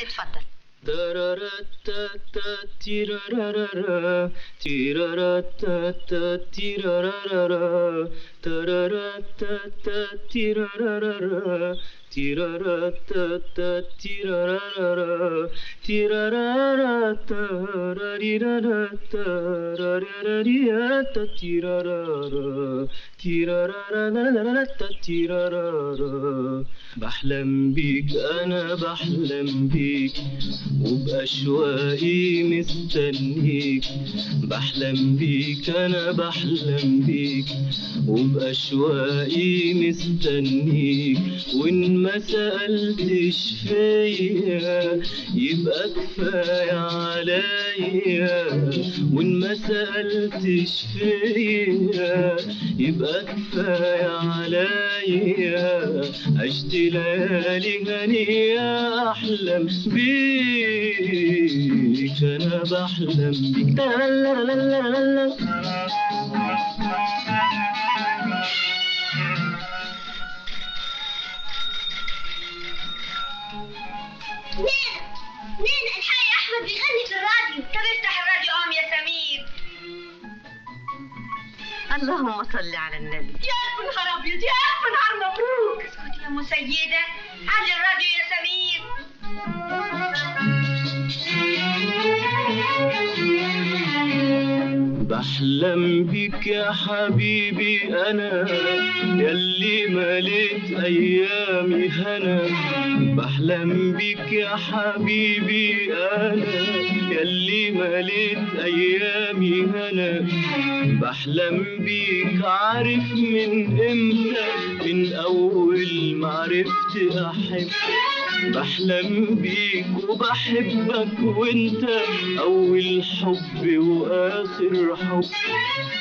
اتفضل. تيرارارا تيرارارا تيرارارا تيرارارا تيرارارا تيرارارا تيرارارا تيرارارا تيرارارا تيرارارا تيرارارا. بحلم بيك أنا بحلم بيك وبأشواقي مستنيك. بحلم بيك أنا بحلم بيك وبأشواقي مستنيك. وإن ما سألتش فيا يبقى كفاية عليا. وإن ما سألتش فيا يبقى كفاية عليا. عشت ليالي هنية أحلم بيك أنا بحلم بيك. مين الحقي احمد بيغني في الراديو. طب افتح الراديو قوم يا سمير. اللهم صل على النبي. يا الف نهار ابيض، يا الف نهار مبروك. اسكتي يا ام سيده، علي الراديو يا سمير. بحلم بيك يا حبيبي أنا ياللي مليت أيامي هنا. بحلم بيك يا حبيبي أنا ياللي مليت أيامي هنا. بحلم بيك عارف من إمتى، من أول ما عرفت أحب. بحلم بيك وبحبك وانت أول حب وآخر حب.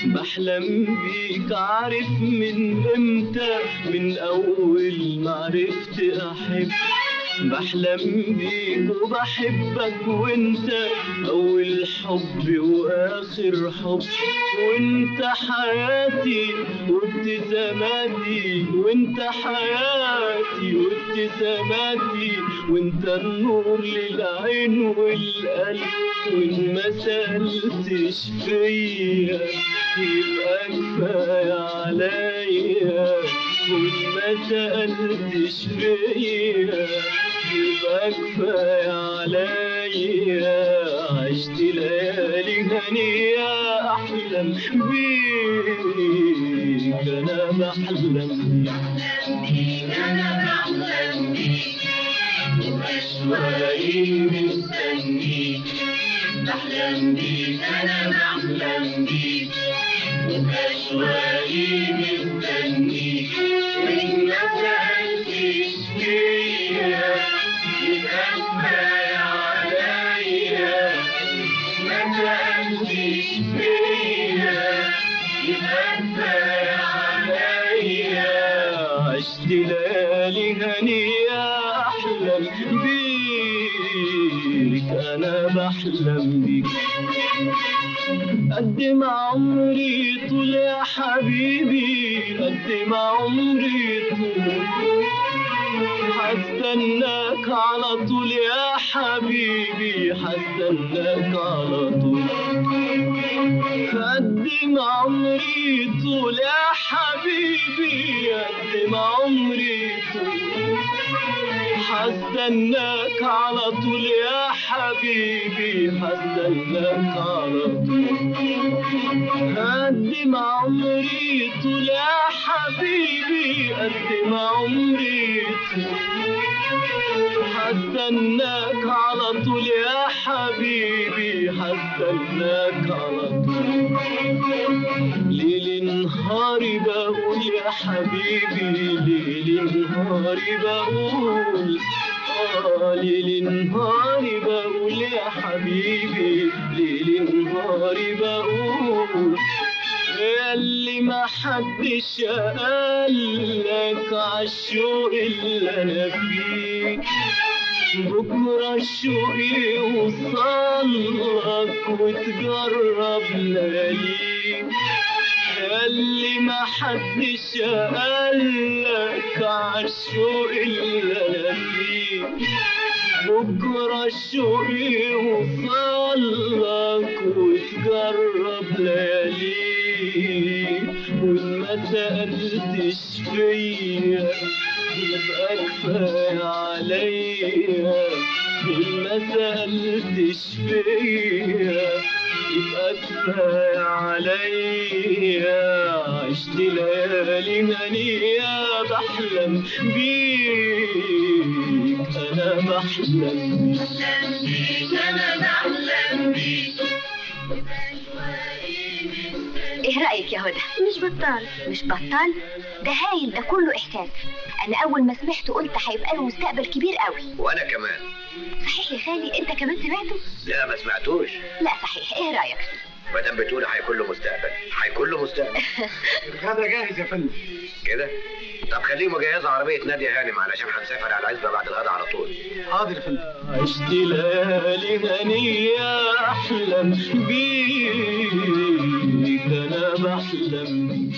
بحلم بيك عارف من امتى، من أول ما عرفت أحب. بحلم بيك وبحبك وانت أول حب وآخر حب. وانت حياتي وابتساماتي، وانت حياتي وابتساماتي، وانت النور للعين والقلب. وان ما سألتش فيا يبقى كفاية عليا. وان ما سألتش فيا يبقى كفاية عليا. عشت ليالي هنية أحلم بيك أنا بحلم بيك. أنا بحلم بيك وأشواقي مستنيك. بحلم بيك أنا بحلم بيك وأشواقي مستنيك. وإن ما سألتش فيا يبقى كفاية عليا. ما سألتش فيا يبقى كفاية عليا. عشت ليالي هنية أحلم بيك أنا بحلم بيك. قد ما عمري طول يا حبيبي، قد ما عمري طول حستناك على طول يا حبيبي، حستناك على طول. قد ما عمري طول يا حبيبي، قد ما عمري طول حستناك على طول يا حبيبي، حستناك على طول. قد ما عمري طول يا حبيبي، قد ما عمري طول حستناك على طول يا حبيبي، حستناك على طول. ليل نهاري بقول يا حبيبي، ليل نهاري بقول. ليل نهاري بقول يا حبيبي، ليل نهاري بقول. ياللي ما حدش قالك عالشوق اللي انا فيه. بكرة الشوق يوصلك وتجرب لياليك. ياللي ما حدش قالك عالشوق اللي انا فيه. بكرة الشوق يوصلك وتجرب ليالي، وإن ما سألتش فيا يبقى كفاية عليا، وإن ما سألتش فيا يبقى كفاية عليا. عشت ليالي هنية بحلم بيك، أنا بحلم بيك، أنا بحلم بيك. ايه رأيك يا هدى؟ مش بطال. مش بطال؟ ده هايل، ده كله احساس. انا اول ما سمعته قلت هيبقى له مستقبل كبير قوي. وانا كمان. صحيح يا خالي انت كمان سمعته؟ لا ما سمعتوش. لا صحيح، ايه رأيك؟ ما دام بتقول هيكون له مستقبل هيكون له مستقبل. الغدا جاهز يا فندم. كده؟ طب خليهم يجهزوا عربية نادية هانم علشان هنسافر على العزبة بعد الغدا على طول. حاضر يا فندم. عشت ليالي هنية أحلم بيك، أنا بحلم بيك.